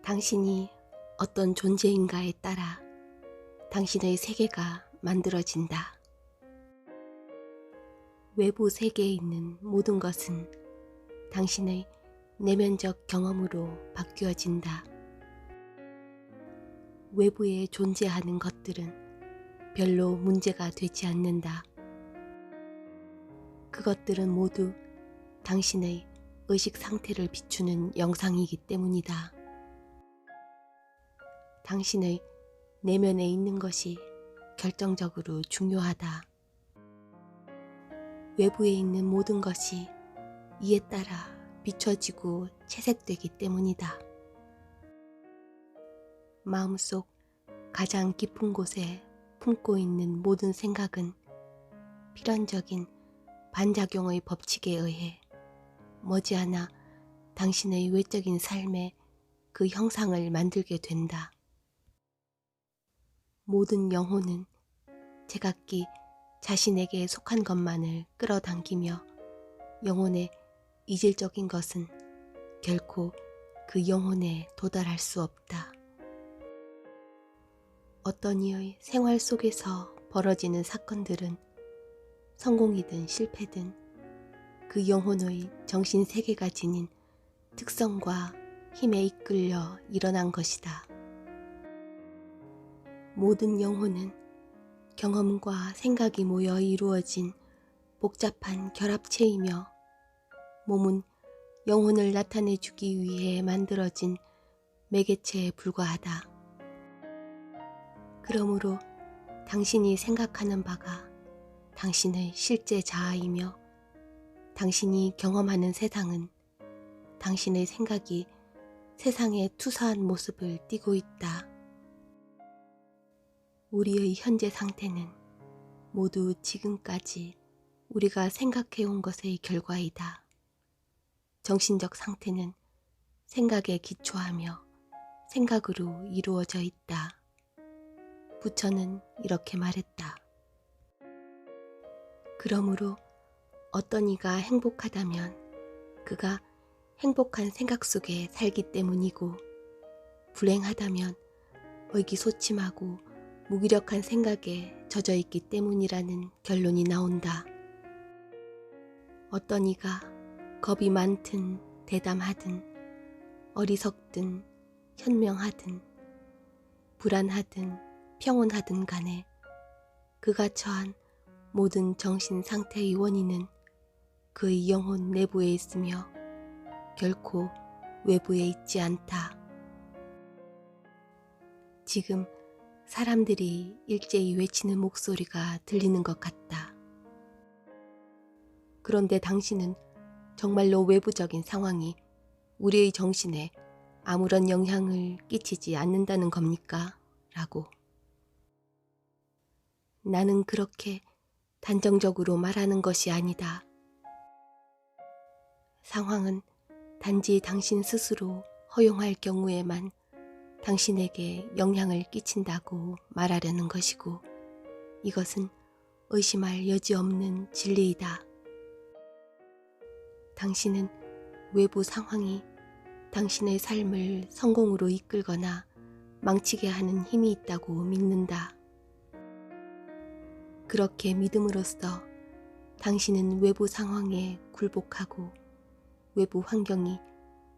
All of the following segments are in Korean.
당신이 어떤 존재인가에 따라 당신의 세계가 만들어진다. 외부 세계에 있는 모든 것은 당신의 내면적 경험으로 바뀌어진다. 외부에 존재하는 것들은 별로 문제가 되지 않는다. 그것들은 모두 당신의 의식 상태를 비추는 영상이기 때문이다. 당신의 내면에 있는 것이 결정적으로 중요하다. 외부에 있는 모든 것이 이에 따라 비춰지고 채색되기 때문이다. 마음속 가장 깊은 곳에 품고 있는 모든 생각은 필연적인 반작용의 법칙에 의해 머지않아 당신의 외적인 삶에 그 형상을 만들게 된다. 모든 영혼은 제각기 자신에게 속한 것만을 끌어당기며 영혼의 이질적인 것은 결코 그 영혼에 도달할 수 없다. 어떤 이의 생활 속에서 벌어지는 사건들은 성공이든 실패든 그 영혼의 정신세계가 지닌 특성과 힘에 이끌려 일어난 것이다. 모든 영혼은 경험과 생각이 모여 이루어진 복잡한 결합체이며 몸은 영혼을 나타내주기 위해 만들어진 매개체에 불과하다. 그러므로 당신이 생각하는 바가 당신의 실제 자아이며 당신이 경험하는 세상은 당신의 생각이 세상에 투사한 모습을 띠고 있다. 우리의 현재 상태는 모두 지금까지 우리가 생각해온 것의 결과이다. 정신적 상태는 생각에 기초하며 생각으로 이루어져 있다. 부처는 이렇게 말했다. 그러므로 어떤 이가 행복하다면 그가 행복한 생각 속에 살기 때문이고 불행하다면 의기소침하고 무기력한 생각에 젖어 있기 때문이라는 결론이 나온다. 어떤 이가 겁이 많든 대담하든 어리석든 현명하든 불안하든 평온하든 간에 그가 처한 모든 정신 상태의 원인은 그의 영혼 내부에 있으며 결코 외부에 있지 않다. 지금 사람들이 일제히 외치는 목소리가 들리는 것 같다. 그런데 당신은 정말로 외부적인 상황이 우리의 정신에 아무런 영향을 끼치지 않는다는 겁니까? 라고. 나는 그렇게 단정적으로 말하는 것이 아니다. 상황은 단지 당신 스스로 허용할 경우에만 당신에게 영향을 끼친다고 말하려는 것이고 이것은 의심할 여지 없는 진리이다. 당신은 외부 상황이 당신의 삶을 성공으로 이끌거나 망치게 하는 힘이 있다고 믿는다. 그렇게 믿음으로써 당신은 외부 상황에 굴복하고 외부 환경이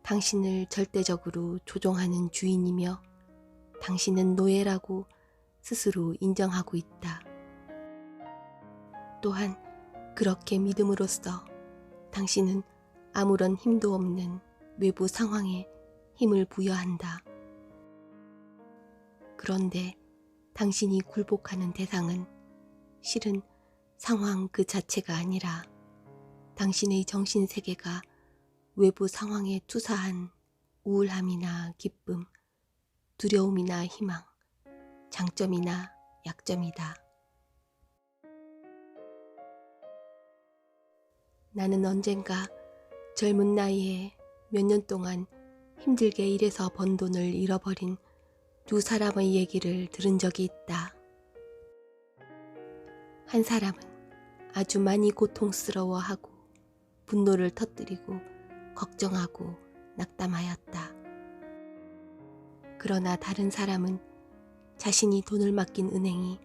당신을 절대적으로 조종하는 주인이며 당신은 노예라고 스스로 인정하고 있다. 또한 그렇게 믿음으로써 당신은 아무런 힘도 없는 외부 상황에 힘을 부여한다. 그런데 당신이 굴복하는 대상은 실은 상황 그 자체가 아니라 당신의 정신세계가 외부 상황에 투사한 우울함이나 기쁨, 두려움이나 희망, 장점이나 약점이다. 나는 언젠가 젊은 나이에 몇 년 동안 힘들게 일해서 번 돈을 잃어버린 두 사람의 얘기를 들은 적이 있다. 한 사람은 아주 많이 고통스러워하고 분노를 터뜨리고 걱정하고 낙담하였다. 그러나 다른 사람은 자신이 돈을 맡긴 은행이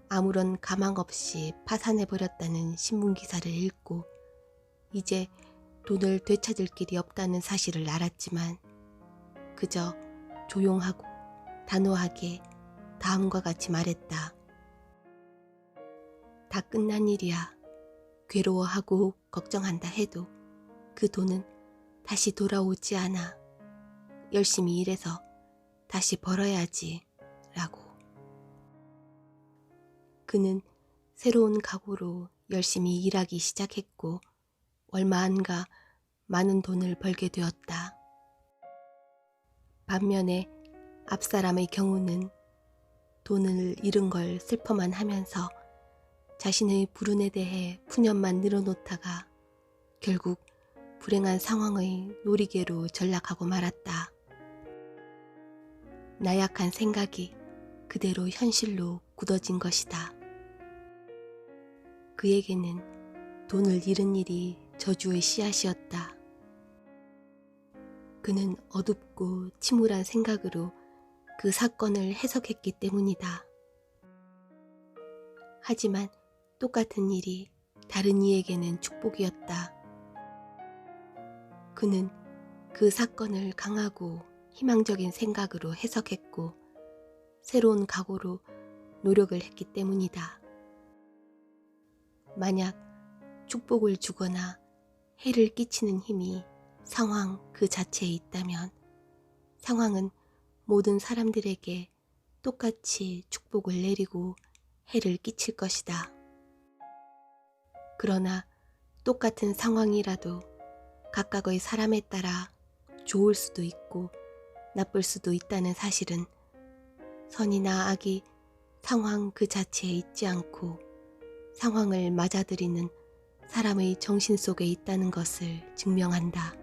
아무런 가망 없이 파산해버렸다는 신문기사를 읽고 이제 돈을 되찾을 길이 없다는 사실을 알았지만 그저 조용하고 단호하게 다음과 같이 말했다. 다 끝난 일이야. 괴로워하고 걱정한다 해도 그 돈은 다시 돌아오지 않아. 열심히 일해서 다시 벌어야지 라고. 그는 새로운 각오로 열심히 일하기 시작했고 얼마 안 가 많은 돈을 벌게 되었다. 반면에 앞사람의 경우는 돈을 잃은 걸 슬퍼만 하면서 자신의 불운에 대해 푸념만 늘어놓다가 결국 불행한 상황의 놀이개로 전락하고 말았다. 나약한 생각이 그대로 현실로 굳어진 것이다. 그에게는 돈을 잃은 일이 저주의 씨앗이었다. 그는 어둡고 침울한 생각으로 그 사건을 해석했기 때문이다. 하지만 똑같은 일이 다른 이에게는 축복이었다. 그는 그 사건을 강하고 희망적인 생각으로 해석했고 새로운 각오로 노력을 했기 때문이다. 만약 축복을 주거나 해를 끼치는 힘이 상황 그 자체에 있다면 상황은 모든 사람들에게 똑같이 축복을 내리고 해를 끼칠 것이다. 그러나 똑같은 상황이라도 각각의 사람에 따라 좋을 수도 있고 나쁠 수도 있다는 사실은 선이나 악이 상황 그 자체에 있지 않고 상황을 맞아들이는 사람의 정신 속에 있다는 것을 증명한다.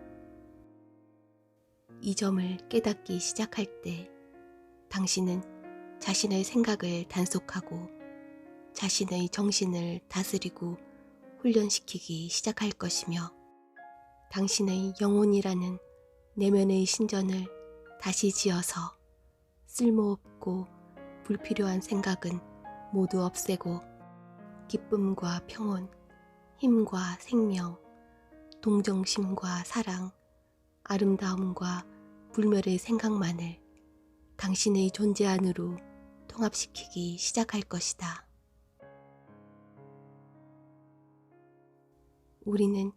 이 점을 깨닫기 시작할 때 당신은 자신의 생각을 단속하고 자신의 정신을 다스리고 훈련시키기 시작할 것이며 당신의 영혼이라는 내면의 신전을 다시 지어서 쓸모없고 불필요한 생각은 모두 없애고 기쁨과 평온, 힘과 생명, 동정심과 사랑, 아름다움과 불멸의 생각만을 당신의 존재 안으로 통합시키기 시작할 것이다. 우리는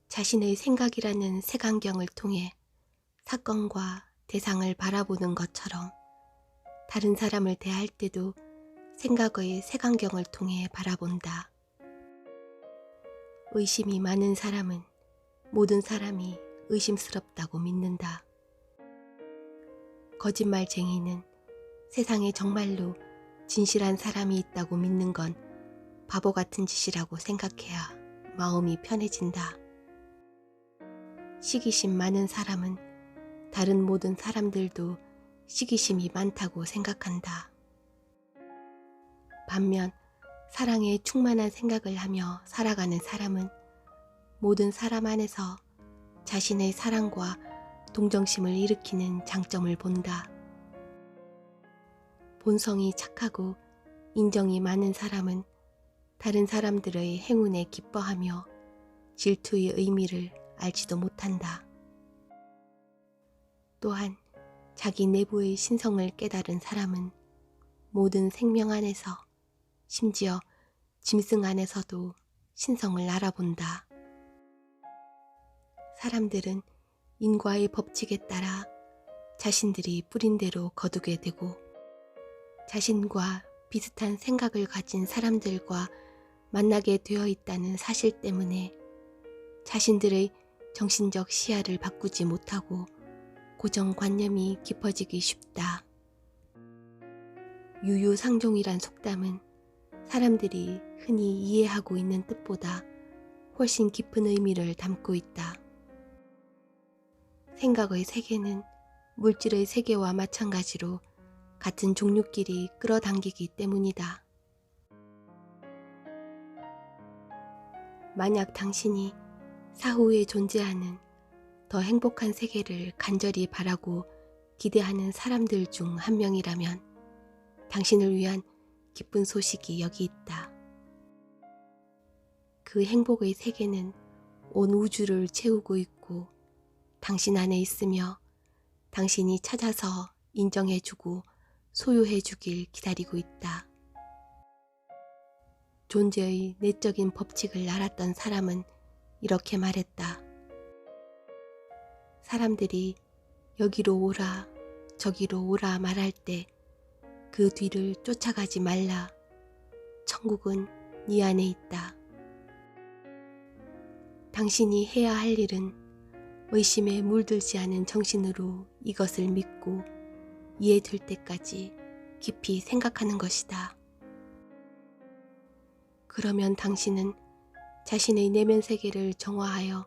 자신의 생각이라는 색안경을 통해 사건과 대상을 바라보는 것처럼 다른 사람을 대할 때도 생각의 색안경을 통해 바라본다. 의심이 많은 사람은 모든 사람이 의심스럽다고 믿는다. 거짓말쟁이는 세상에 정말로 진실한 사람이 있다고 믿는 건 바보 같은 짓이라고 생각해야 마음이 편해진다. 시기심 많은 사람은 다른 모든 사람들도 시기심이 많다고 생각한다. 반면 사랑에 충만한 생각을 하며 살아가는 사람은 모든 사람 안에서 자신의 사랑과 동정심을 일으키는 장점을 본다. 본성이 착하고 인정이 많은 사람은 다른 사람들의 행운에 기뻐하며 질투의 의미를 알지도 못한다. 또한 자기 내부의 신성을 깨달은 사람은 모든 생명 안에서 심지어 짐승 안에서도 신성을 알아본다. 사람들은 인과의 법칙에 따라 자신들이 뿌린 대로 거두게 되고 자신과 비슷한 생각을 가진 사람들과 만나게 되어 있다는 사실 때문에 자신들의 정신적 시야를 바꾸지 못하고 고정관념이 깊어지기 쉽다. 유유상종이란 속담은 사람들이 흔히 이해하고 있는 뜻보다 훨씬 깊은 의미를 담고 있다. 생각의 세계는 물질의 세계와 마찬가지로 같은 종류끼리 끌어당기기 때문이다. 만약 당신이 사후에 존재하는 더 행복한 세계를 간절히 바라고 기대하는 사람들 중 한 명이라면 당신을 위한 기쁜 소식이 여기 있다. 그 행복의 세계는 온 우주를 채우고 있고 당신 안에 있으며 당신이 찾아서 인정해주고 소유해주길 기다리고 있다. 존재의 내적인 법칙을 알았던 사람은 이렇게 말했다. 사람들이 여기로 오라, 저기로 오라 말할 때 그 뒤를 쫓아가지 말라. 천국은 네 안에 있다. 당신이 해야 할 일은 의심에 물들지 않은 정신으로 이것을 믿고 이해될 때까지 깊이 생각하는 것이다. 그러면 당신은 자신의 내면 세계를 정화하여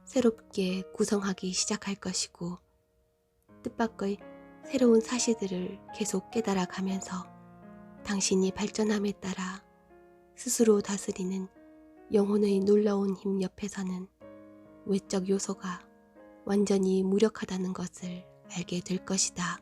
새롭게 구성하기 시작할 것이고 뜻밖의 새로운 사실들을 계속 깨달아가면서 당신이 발전함에 따라 스스로 다스리는 영혼의 놀라운 힘 옆에서는 외적 요소가 완전히 무력하다는 것을 알게 될 것이다.